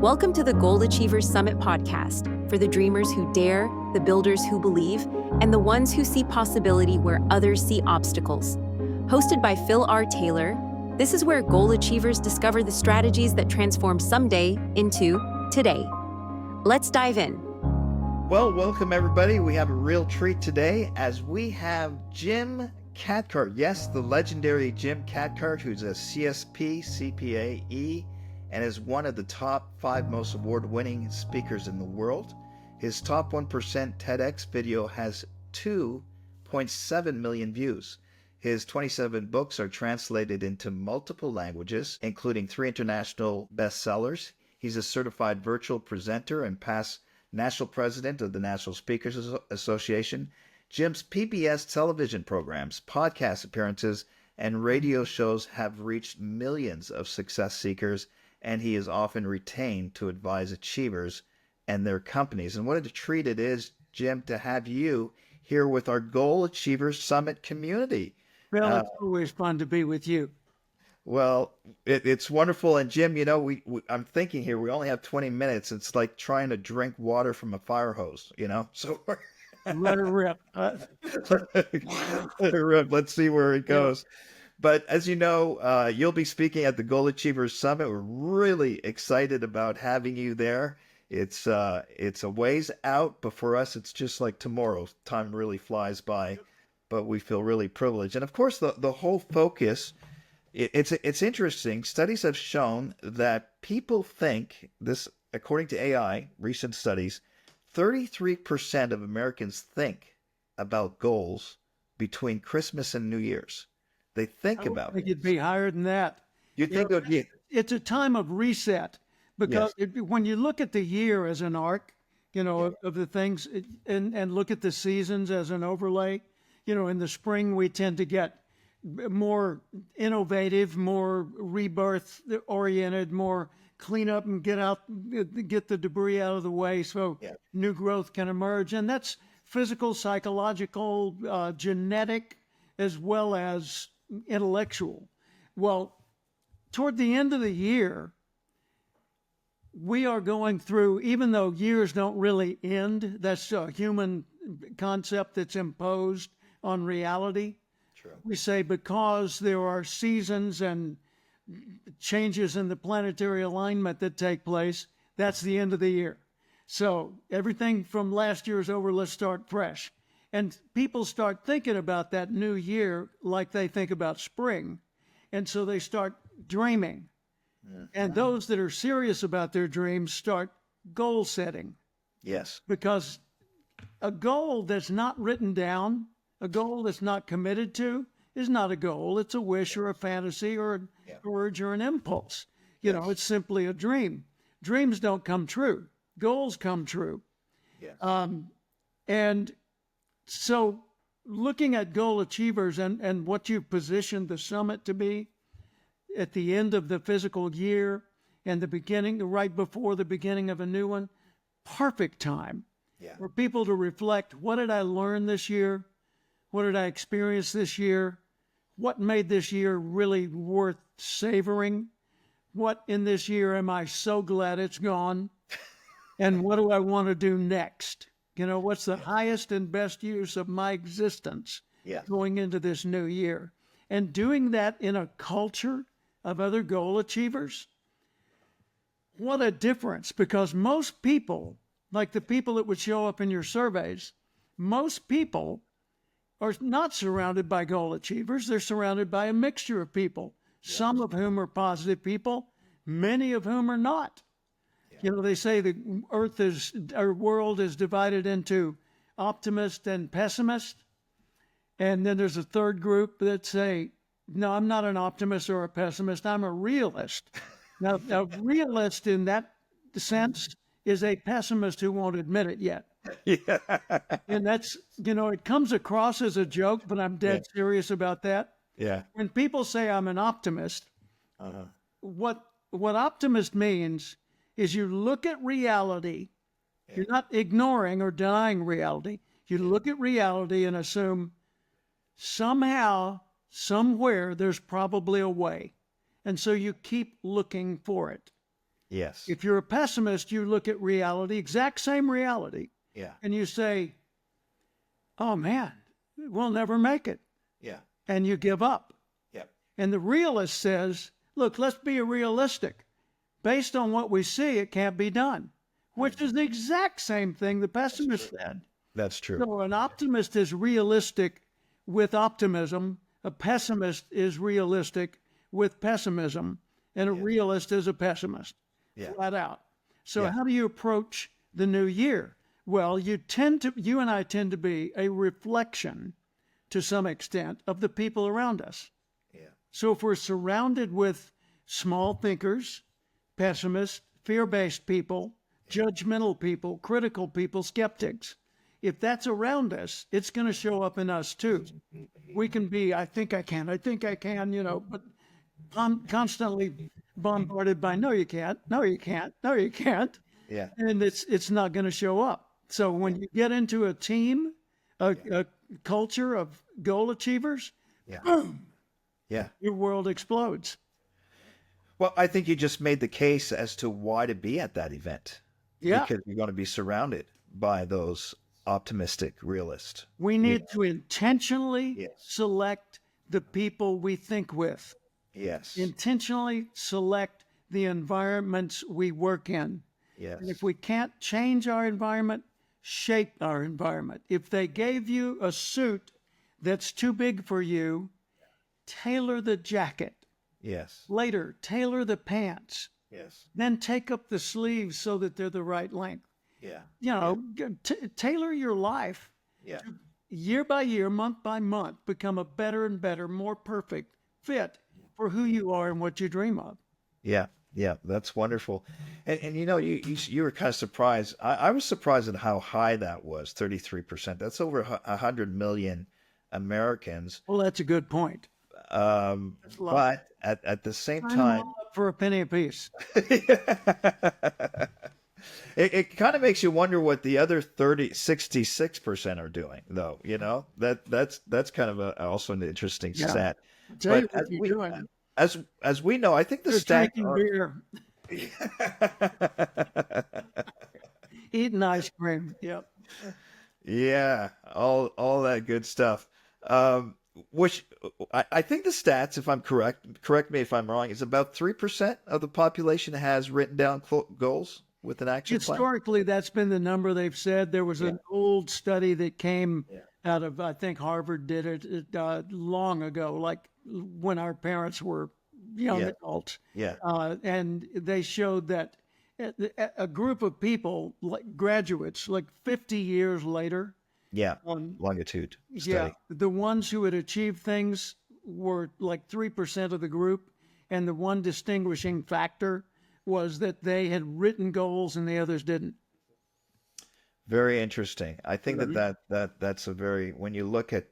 Welcome to the Goal Achievers Summit podcast for the dreamers who dare, the builders who believe, and the ones who see possibility where others see obstacles. Hosted by Phil R. Taylor, this is where goal achievers discover the strategies that transform someday into today. Let's dive in. Well, welcome everybody. We have a real treat today as we have Jim Cathcart. Yes, the legendary Jim Cathcart, who's a CSP, CPA, and is one of the top 5 most award-winning speakers in the world. His top 1% TEDx video has 2.7 million views. His 27 books are translated into multiple languages, including 3 international bestsellers. He's a certified virtual presenter and past national president of the National Speakers Association. Jim's PBS television programs, podcast appearances, and radio shows have reached millions of success seekers, and he is often retained to advise achievers and their companies. And what a treat it is, Jim, to have you here with our Goal Achievers Summit community. Well, it's always fun to be with you. Well, it's wonderful. And Jim, you know, I'm thinking here, we only have 20 minutes. It's like trying to drink water from a fire hose, you know? So Let her rip. Let's see where it goes. But as you know, you'll be speaking at the Goal Achievers Summit. We're really excited about having you there. It's a ways out, but for us, it's just like tomorrow. Time really flies by, but we feel really privileged. And of course, the whole focus, it's interesting. Studies have shown that people think this, according to AI, recent studies, 33% of Americans think about goals between Christmas and New Year's. They think about it. I think it'd be higher than that. You think it would be? It's a time of reset because Yes. when you look at the year as an arc, of the things and look at the seasons as an overlay, in the spring we tend to get more innovative, more rebirth oriented, more clean up and get the debris out of the way so new growth can emerge. And that's physical, psychological, genetic, as well as intellectual. Well, toward the end of the year, we are going through, even though years don't really end, that's a human concept that's imposed on reality. True. We say because there are seasons and changes in the planetary alignment that take place, that's the end of the year. So everything from last year is over, let's start fresh. And people start thinking about that new year like they think about spring. And so they start dreaming. And those that are serious about their dreams start goal setting. Yes. Because a goal that's not written down, a goal that's not committed to, is not a goal. It's a wish or a fantasy or an urge or an impulse. It's simply a dream. Dreams don't come true. Goals come true. Yes. And so looking at goal achievers and what you've positioned the summit to be at the end of the physical year and the beginning, right before the beginning of a new one, perfect time for people to reflect, what did I learn this year? What did I experience this year? What made this year really worth savoring? What in this year am I so glad it's gone? And what do I want to do next? What's the highest and best use of my existence going into this new year? And doing that in a culture of other goal achievers, what a difference. Because most people, like the people that would show up in your surveys, most people are not surrounded by goal achievers. They're surrounded by a mixture of people, some of whom are positive people, many of whom are not. They say our world is divided into optimist and pessimist. And then there's a third group that say, no, I'm not an optimist or a pessimist. I'm a realist. Now, a realist in that sense is a pessimist who won't admit it yet. Yeah. And that's, it comes across as a joke, but I'm dead serious about that. Yeah. When people say I'm an optimist, what optimist means is you look at reality. You're not ignoring or denying reality. You look at reality and assume somehow, somewhere, there's probably a way. And so you keep looking for it. Yes. If you're a pessimist, you look at reality, exact same reality, Yeah. and you say, oh man, we'll never make it. Yeah. And you give up. Yeah. And the realist says, look, let's be realistic. Based on what we see, it can't be done, which is the exact same thing the pessimist said. That's true. So an optimist is realistic with optimism. A pessimist is realistic with pessimism. And a realist is a pessimist, flat out. So how do you approach the new year? Well, you and I tend to be a reflection to some extent of the people around us. Yeah. So if we're surrounded with small thinkers, pessimists, fear-based people, judgmental people, critical people, skeptics, if that's around us, it's going to show up in us too. We can be, I think I can, but constantly bombarded by, no, you can't, no, you can't, no, you can't. Yeah. And it's not going to show up. So when you get into a team, a culture of goal achievers, boom, your world explodes. Well, I think you just made the case as to why to be at that event. Yeah. Because you're going to be surrounded by those optimistic realists. We need to intentionally Yes. select the people we think with. Yes. Intentionally select the environments we work in. Yes. And if we can't change our environment, shape our environment. If they gave you a suit that's too big for you, tailor the jacket. Yes. Later, tailor the pants. Yes. Then take up the sleeves so that they're the right length. Yeah. You know, tailor your life Yeah. year by year, month by month, become a better and better, more perfect fit for who you are and what you dream of. Yeah. Yeah. That's wonderful. And you know, you were kind of surprised. I was surprised at how high that was, 33%. That's over 100 million Americans. Well, that's a good point. But at the same Sign 'em time, all up for a penny apiece. it kind of makes you wonder what the other 66% are doing, though. You know, that's kind of also an interesting stat. I'll tell you But what you're doing. as we know, I think the They're stat drinking beer, eating ice cream. Yep. Yeah, all that good stuff. Which I think the stats, if I'm correct me if I'm wrong, is about 3% of the population has written down goals with an action plan. Historically, that's been the number they've said. There was an old study that came out of, I think Harvard did it long ago, like when our parents were young adults. Yeah. And they showed that a group of people, like graduates, like 50 years later, Yeah, longitude study. yeah, the ones who had achieved things were like 3% of the group, and the one distinguishing factor was that they had written goals and the others didn't. Very interesting. I think that's a very, when you look at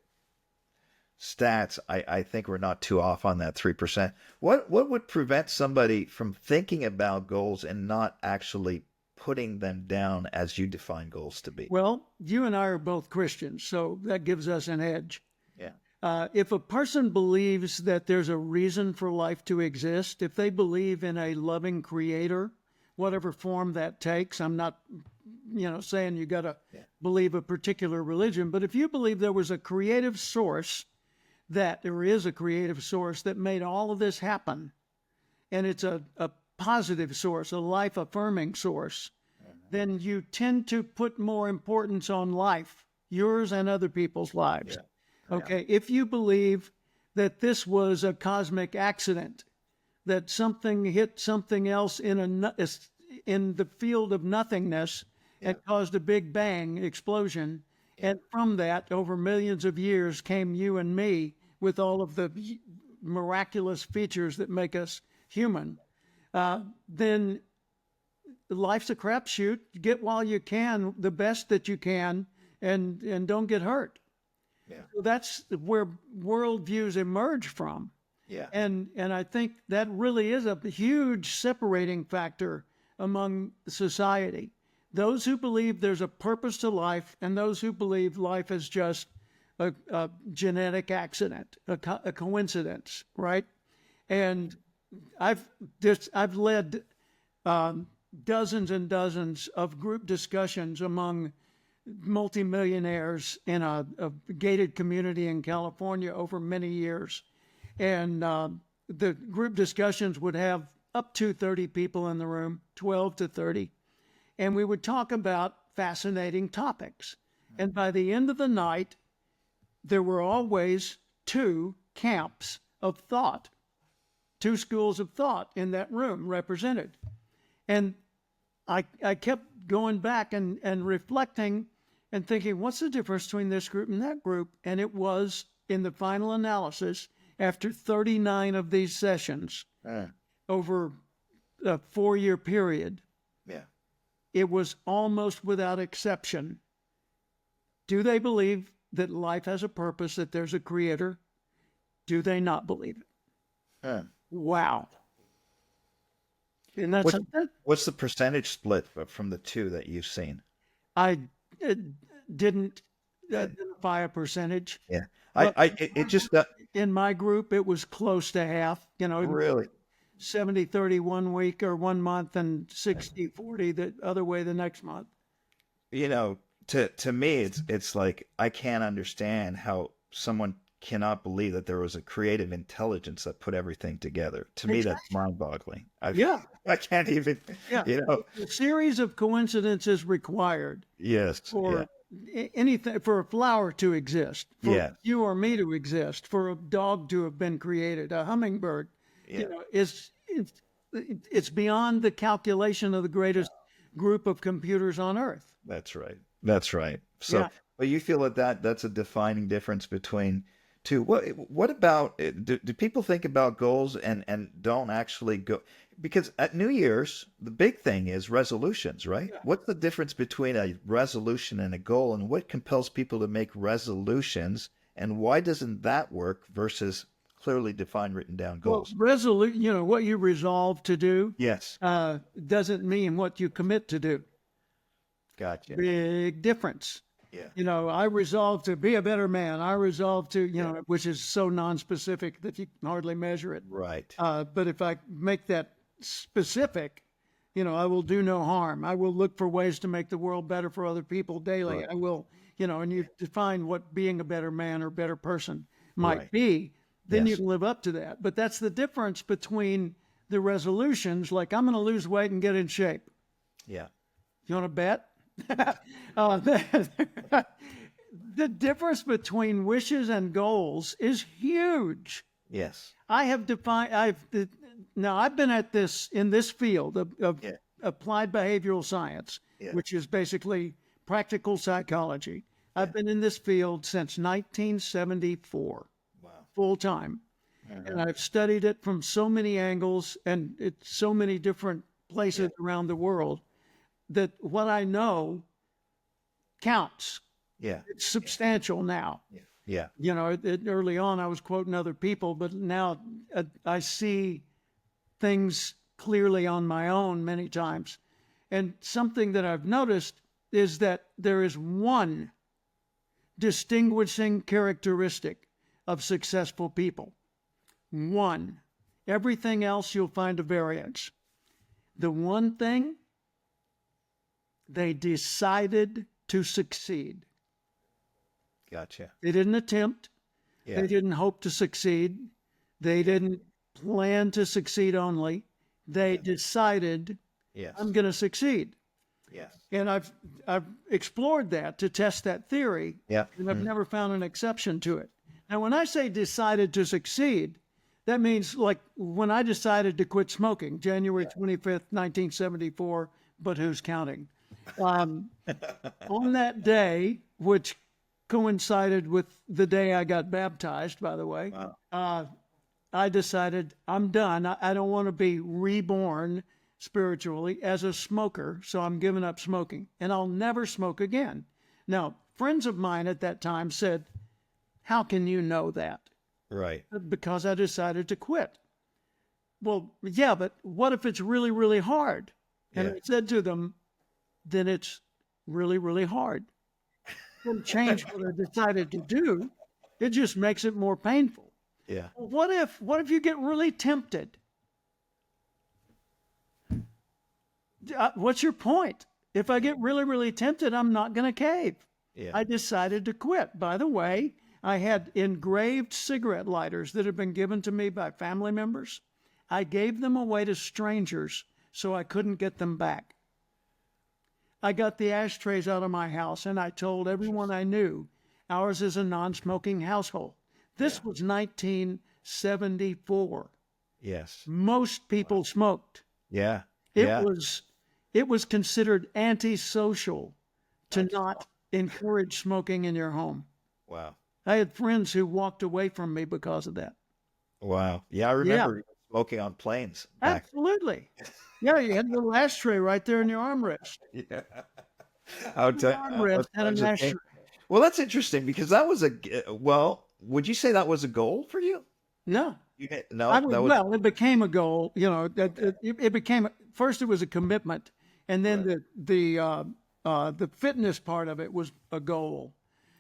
stats, I think we're not too off on that 3%. What would prevent somebody from thinking about goals and not actually putting them down as you define goals to be? Well, you and I are both Christians, so that gives us an edge. Yeah. If a person believes that there's a reason for life to exist, if they believe in a loving creator, whatever form that takes, I'm not, saying you got to believe a particular religion, but if you believe there was a creative source, that there is a creative source that made all of this happen, and it's a positive source, a life-affirming source, then you tend to put more importance on life, yours and other people's lives. Yeah. Okay, if you believe that this was a cosmic accident, that something hit something else in the field of nothingness and caused a big bang explosion, and from that, over millions of years, came you and me with all of the miraculous features that make us human, then life's a crapshoot. Get while you can, the best that you can, and don't get hurt. Yeah. So that's where worldviews emerge from. Yeah. And I think that really is a huge separating factor among society. Those who believe there's a purpose to life, and those who believe life is just a genetic accident, a coincidence, right? And I've led dozens and dozens of group discussions among multimillionaires in a gated community in California over many years. And the group discussions would have up to 30 people in the room, 12 to 30. And we would talk about fascinating topics. And by the end of the night, there were always two camps of thought, two schools of thought in that room represented. And I kept going back and reflecting and thinking, what's the difference between this group and that group? And it was, in the final analysis, after 39 of these sessions over a 4-year period, it was almost without exception. Do they believe that life has a purpose, that there's a creator? Do they not believe it? Wow. And that's What's the percentage split from the two that you've seen? I didn't identify a percentage. Yeah. It just in my group, it was close to half, really 70-30 1 week or 1 month and 60-40 the other way the next month. To me, it's like, I can't understand how someone cannot believe that there was a creative intelligence that put everything together. To me, that's mind-boggling. I can't even, A series of coincidences required. Yes. For anything, for a flower to exist, for you or me to exist, for a dog to have been created, a hummingbird, it's beyond the calculation of the greatest group of computers on earth. That's right. So, but you feel that's a defining difference between two. What about, do people think about goals and don't actually go? Because at New Year's, the big thing is resolutions, right? Yeah. What's the difference between a resolution and a goal, and what compels people to make resolutions, and why doesn't that work versus clearly defined, written down goals? Well, what you resolve to do, doesn't mean what you commit to do. Gotcha. Big difference. Yeah. I resolve to be a better man. I resolve to, which is so non-specific that you can hardly measure it. Right. But if I make that specific, I will do no harm. I will look for ways to make the world better for other people daily. Right. I will, and you define what being a better man or better person might be, then you can live up to that. But that's the difference between the resolutions, like I'm going to lose weight and get in shape. Yeah. You want to bet? The difference between wishes and goals is huge. Yes. I've been at in this field of applied behavioral science, which is basically practical psychology. I've been in this field since 1974. Wow. Full time. And I've studied it from so many angles and it's so many different places around the world that what I know counts. Yeah. It's substantial now. Yeah. Early on I was quoting other people, but now I see things clearly on my own many times. And something that I've noticed is that there is one distinguishing characteristic of successful people. One. Everything else you'll find a variance. The one thing, they decided to succeed. Gotcha. They didn't attempt. They didn't hope to succeed. They didn't plan to succeed only. They decided, I'm going to succeed. Yes. And I've explored that to test that theory. Yeah. And I've never found an exception to it. Now, when I say decided to succeed, that means like when I decided to quit smoking, January 25th, 1974, but who's counting? On that day, which coincided with the day I got baptized, by the way, I decided I'm done. I don't want to be reborn spiritually as a smoker, so I'm giving up smoking, and I'll never smoke again. Now, friends of mine at that time said, how can you know that? Right. Because I decided to quit. Well, yeah, but what if it's really, really hard? And I said to them, then it's really, really hard. It doesn't change what I decided to do. It just makes it more painful. Yeah. What if you get really tempted? What's your point? If I get really, really tempted, I'm not going to cave. Yeah. I decided to quit. By the way, I had engraved cigarette lighters that had been given to me by family members. I gave them away to strangers so I couldn't get them back. I got the ashtrays out of my house and I told everyone I knew, ours is a non-smoking household. This was 1974. Yes. Most people smoked. Yeah. It Yeah. was considered antisocial to not encourage smoking in your home. Wow. I had friends who walked away from me because of that. Wow. Yeah, I remember smoking on planes back. Absolutely. Yeah, you had a little ashtray right there in your armrest. Yeah. I'll tell Armrest and an ashtray. Well, that's interesting because that was would you say that was a goal for you? No. No, Well, it became a goal. You know, it became first. It was a commitment, and then the fitness part of it was a goal.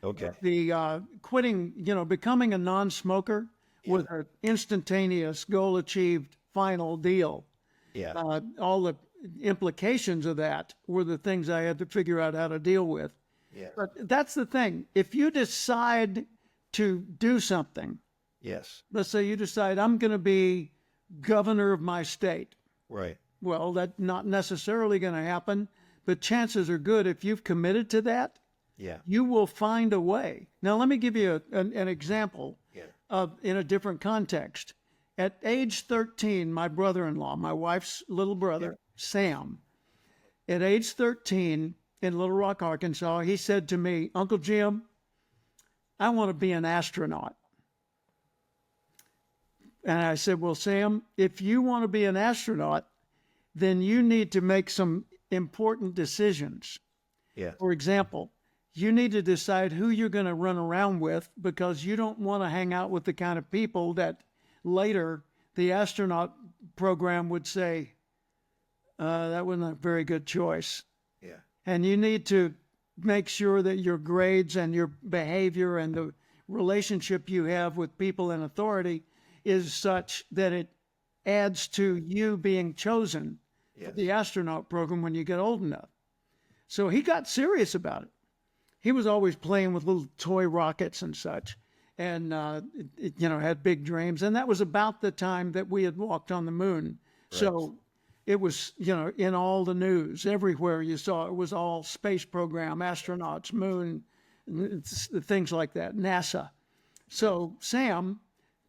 okay. The quitting, becoming a non-smoker was an instantaneous goal achieved final deal. Yeah. All the implications of that were the things I had to figure out how to deal with. Yeah. But that's the thing. If you decide to do something, Yes. let's say you decide I'm going to be governor of my state. Right. Well, that's not necessarily going to happen, but chances are good if you've committed to that, Yeah. you will find a way. Now, let me give you an example Yeah. in a different context. At age 13, my brother-in-law, my wife's little brother, Sam, at age 13 in Little Rock, Arkansas, he said to me, Uncle Jim, I want to be an astronaut. And I said, well, Sam, if you want to be an astronaut, then you need to make some important decisions. Yeah. For example, you need to decide who you're going to run around with because you don't want to hang out with the kind of people that later the astronaut program would say, that wasn't a very good choice. Yeah. And you need to make sure that your grades and your behavior and the relationship you have with people in authority is such that it adds to you being chosen for the astronaut program when you get old enough. So he got serious about it. He was always playing with little toy rockets and such, and had big dreams. And that was about the time that we had walked on the moon. Right. So it was, in all the news, everywhere you saw it was all space program, astronauts, moon, things like that, NASA. So Sam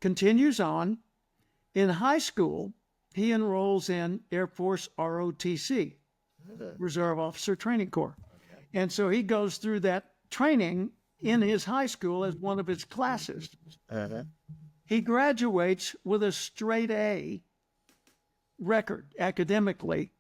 continues on. In high school, he enrolls in Air Force ROTC, Reserve Officer Training Corps. Okay. And so he goes through that training in his high school as one of his classes. Uh-huh. He graduates with a straight A record academically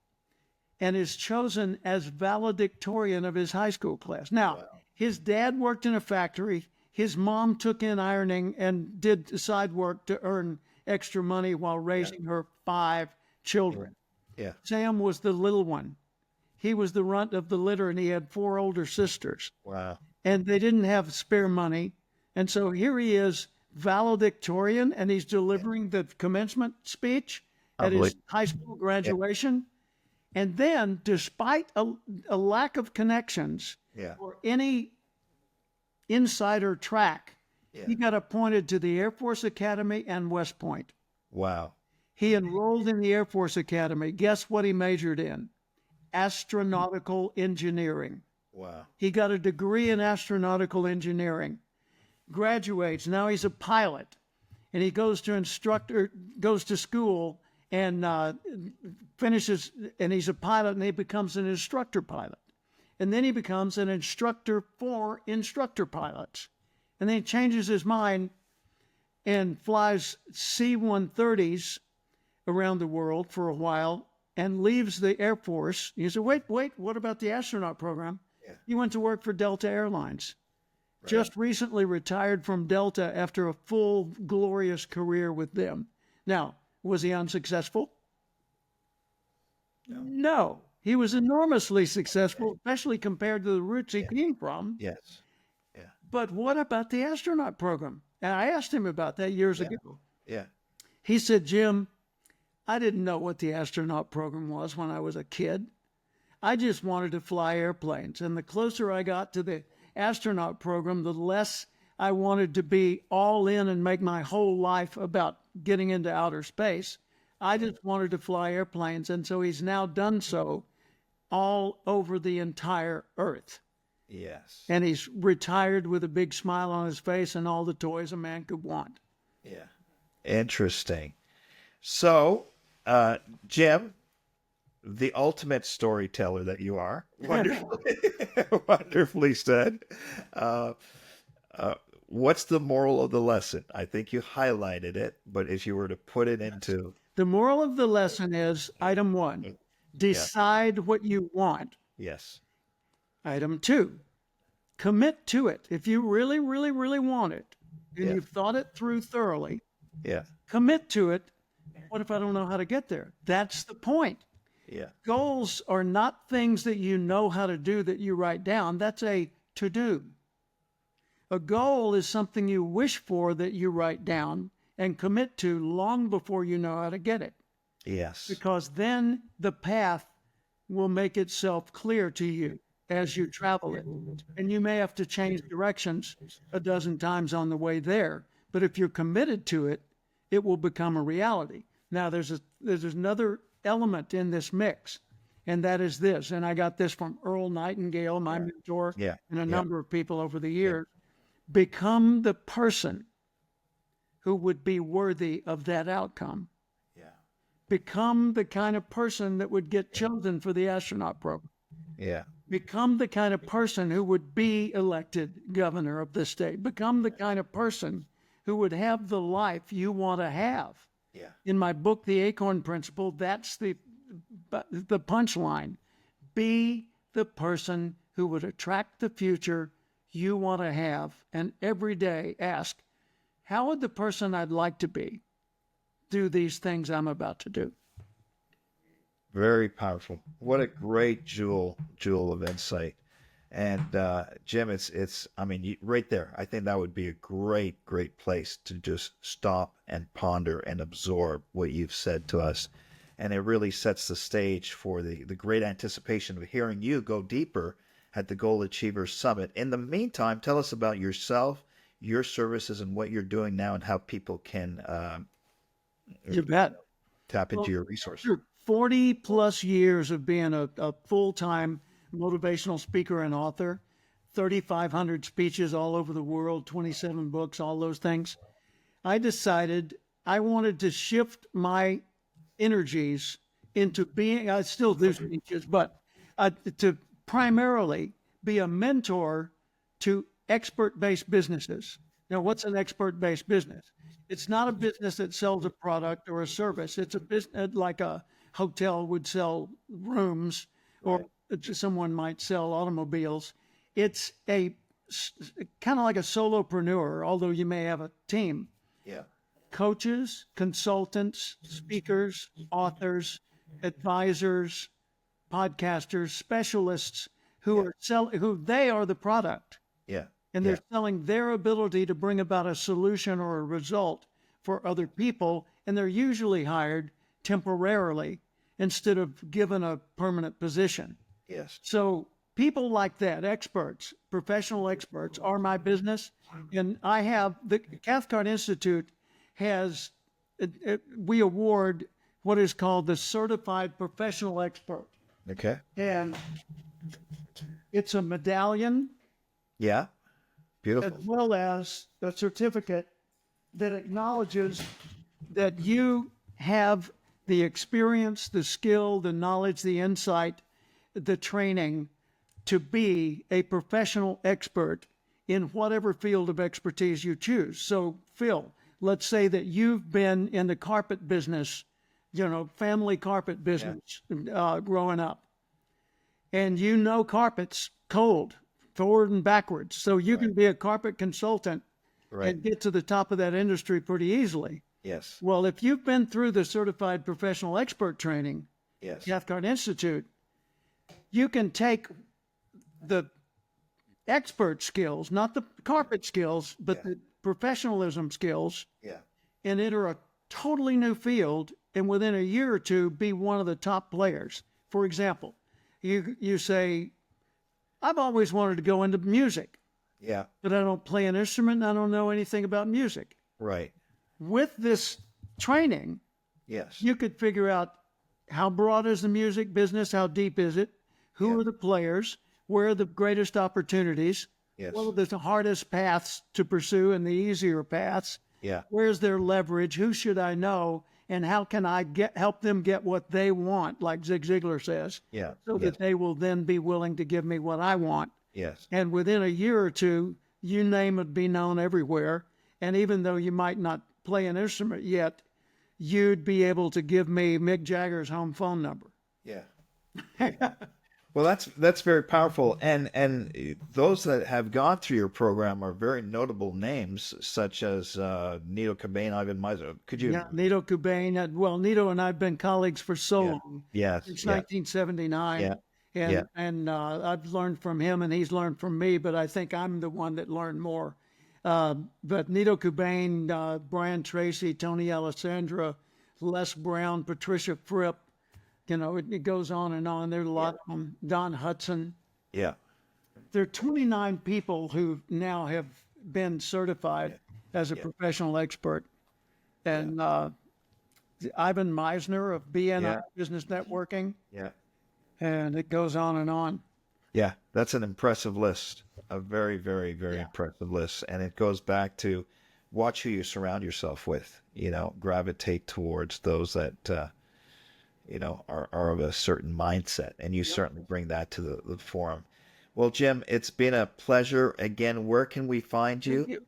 and is chosen as valedictorian of his high school class. Now, his dad worked in a factory. His mom took in ironing and did side work to earn extra money while raising her 5 children. Yeah. Sam was the little one. He was the runt of the litter, and he had 4 older sisters. Wow. And they didn't have spare money. And so here he is, valedictorian, and he's delivering the commencement speech at his high school graduation. Yeah. And then, despite a lack of connections or any insider track, he got appointed to the Air Force Academy and West Point. Wow. He enrolled in the Air Force Academy. Guess what he majored in? Astronautical engineering. Wow. He got a degree in astronautical engineering. Graduates. Now he's a pilot. And he goes to school and finishes, and he's a pilot, and he becomes an instructor pilot. And then he becomes an instructor for instructor pilots. And then he changes his mind and flies C-130s around the world for a while and leaves the Air Force. You say, wait, what about the astronaut program? Yeah. He went to work for Delta Airlines. Right. Just recently retired from Delta after a full, glorious career with them. Now, was he unsuccessful? No. He was enormously successful, especially compared to the roots he came from. Yes. Yeah. But what about the astronaut program? And I asked him about that years ago. Yeah. He said, Jim, I didn't know what the astronaut program was when I was a kid. I just wanted to fly airplanes. And the closer I got to the astronaut program, the less I wanted to be all in and make my whole life about getting into outer space. I just wanted to fly airplanes. And so he's now done so all over the entire Earth. Yes. And he's retired with a big smile on his face and all the toys a man could want. Yeah. Interesting. So, Jim, the ultimate storyteller that you are, wonderfully, wonderfully said. What's the moral of the lesson? I think you highlighted it, but if you were to put it into... The moral of the lesson is, item 1, decide what you want. Yes. Item 2, commit to it. If you really, really, really want it, and you've thought it through thoroughly, commit to it. What if I don't know how to get there? That's the point. Yeah. Goals are not things that you know how to do that you write down. That's a to-do. A goal is something you wish for that you write down and commit to long before you know how to get it. Yes. Because then the path will make itself clear to you as you travel it. And you may have to change directions a dozen times on the way there. But if you're committed to it, it will become a reality. Now, there's another element in this mix, and that is this. And I got this from Earl Nightingale, my mentor, and a number of people over the years. Become the person who would be worthy of that outcome. Yeah. Become the kind of person that would get chosen for the astronaut program. Yeah. Become the kind of person who would be elected governor of the state. Become the kind of person who would have the life you want to have. Yeah. In my book, The Acorn Principle, that's the punchline. Be the person who would attract the future you want to have, and every day ask, how would the person I'd like to be do these things I'm about to do? Very powerful. What a great jewel of insight. And Jim, it's I mean, right there, I think that would be a great place to just stop and ponder and absorb what you've said to us. And it really sets the stage for the great anticipation of hearing you go deeper at the Goal Achievers Summit. In the meantime, tell us about yourself, your services, and what you're doing now, and how people can you bet. Tap into your resources. 40 plus years of being a full-time motivational speaker and author, 3,500 speeches all over the world, 27 books, all those things. I decided I wanted to shift my energies into being, I still do speeches, but to primarily be a mentor to expert-based businesses. Now, what's an expert-based business? It's not a business that sells a product or a service. It's a business like a hotel would sell rooms, or someone might sell automobiles. It's a kind of like a solopreneur, although you may have a team. Yeah. Coaches, consultants, speakers, authors, advisors, podcasters, specialists who are who they are the product. Yeah. And they're selling their ability to bring about a solution or a result for other people, and they're usually hired temporarily instead of given a permanent position. Yes. So people like that, experts, professional experts, are my business. And I have the Cathcart Institute has, we award what is called the Certified Professional Expert. Okay. And it's a medallion. Yeah. Beautiful. As well as a certificate that acknowledges that you have the experience, the skill, the knowledge, the insight, the training to be a professional expert in whatever field of expertise you choose. So, Phil, let's say that you've been in the carpet business, family carpet business, growing up. And you know carpets cold, forward and backwards. So you can be a carpet consultant and get to the top of that industry pretty easily. Yes. Well, if you've been through the Certified Professional Expert training, Cathcart Institute, you can take the expert skills, not the carpet skills, but the professionalism skills, and enter a totally new field, and within a year or two be one of the top players. For example, You say, I've always wanted to go into music, Yeah. but I don't play an instrument and I don't know anything about music. Right. With this training, Yes. you could figure out how broad is the music business, how deep is it, who Yeah. are the players, where are the greatest opportunities, Yes. what are the hardest paths to pursue and the easier paths, Yeah. where's their leverage, who should I know, and how can I help them get what they want, like Zig Ziglar says, Yeah. so Yes. that they will then be willing to give me what I want. Yes. And within a year or two, you name it, be known everywhere. And even though you might not play an instrument yet, you'd be able to give me Mick Jagger's home phone number. Yeah. Well, that's very powerful, and those that have gone through your program are very notable names, such as Nito Cobain, Ivan Miser. Could you? Yeah, Nito Cobain. Well, Nito and I've been colleagues for so long. Yes. Since Yeah. 1979. Yeah. And, Yeah. and I've learned from him and he's learned from me, but I think I'm the one that learned more. But Nito Cobain, Brian Tracy, Tony Alessandra, Les Brown, Patricia Fripp, it goes on and on. There are a lot of them. Don Hudson. Yeah. There are 29 people who now have been certified as a professional expert. And Ivan Meisner of BNI Business Networking. Yeah. And it goes on and on. Yeah. That's an impressive list. A very, very, very impressive list, and it goes back to watch who you surround yourself with. Gravitate towards those that are of a certain mindset, and you certainly bring that to the forum. Well, Jim, it's been a pleasure. Again, where can we find you?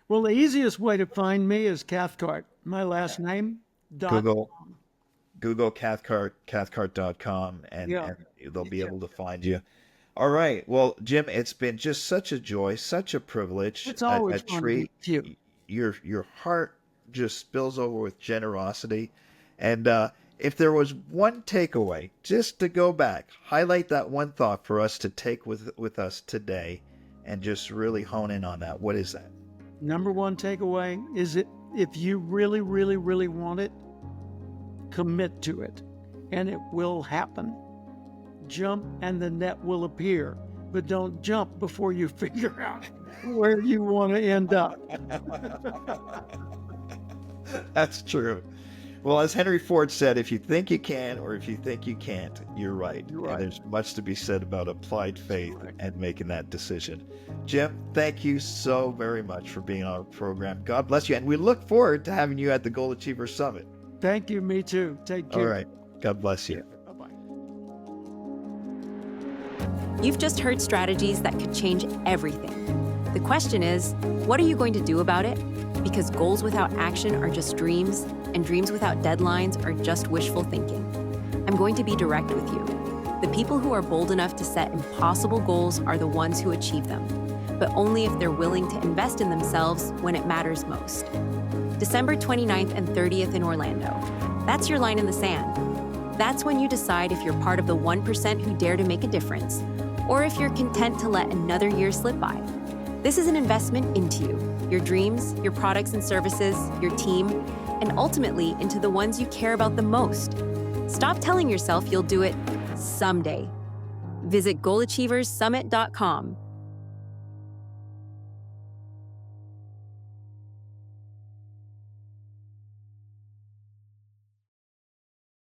Well, the easiest way to find me is Cathcart, my last name. Google Cathcart, cathcart.com, and they'll be able to find you. All right. Well, Jim, it's been just such a joy, such a privilege. It's always a fun treat. to meet you. Your heart just spills over with generosity. And if there was one takeaway, just to go back, highlight that one thought for us to take with us today and just really hone in on that. What is that? Number one takeaway is if you really, really, really want it, commit to it, and it will happen. Jump and the net will appear, but don't jump before you figure out where you want to end up. That's true. Well, as Henry Ford said, if you think you can or if you think you can't, you're right. You're right. And there's much to be said about applied faith and making that decision. Jim, thank you so very much for being on our program. God bless you. And we look forward to having you at the Goal Achiever Summit. Thank you. Me too. Take care. All right. God bless you. Bye-bye. You've just heard strategies that could change everything. The question is, what are you going to do about it? Because goals without action are just dreams, and dreams without deadlines are just wishful thinking. I'm going to be direct with you. The people who are bold enough to set impossible goals are the ones who achieve them, but only if they're willing to invest in themselves when it matters most. December 29th and 30th in Orlando. That's your line in the sand. That's when you decide if you're part of the 1% who dare to make a difference, or if you're content to let another year slip by. This is an investment into you, your dreams, your products and services, your team, and ultimately into the ones you care about the most. Stop telling yourself you'll do it someday. Visit goalachieverssummit.com